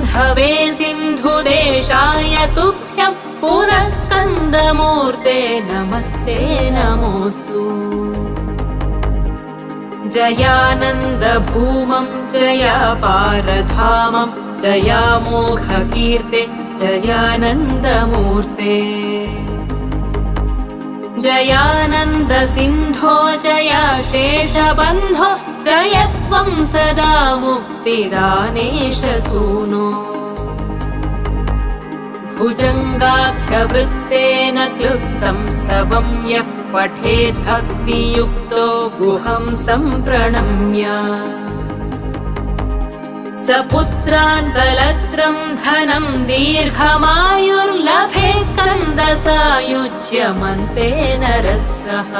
सिन्धवे सिन्धुदेशाय तुभ्यं पुनः स्कन्दमूर्ते नमस्ते नमोऽस्तु। जयानन्दभूमं जयापारधामं जयामोघकीर्ते जयानन्दमूर्ते। जयानन्दसिन्धो जया शेषबन्धो जयत्वं सदा मुक्तिदानेशसूनो। भुजङ्गाख्यवृत्तेन क्लुप्तं स्तवं यः पठेत् भक्तियुक्तो गुहं सम्प्रणम्य। स पुत्रान् कलत्रं धनं दीर्घमायुर्लभेत् स्कन्दसायुज्यमन्ते नरः सः।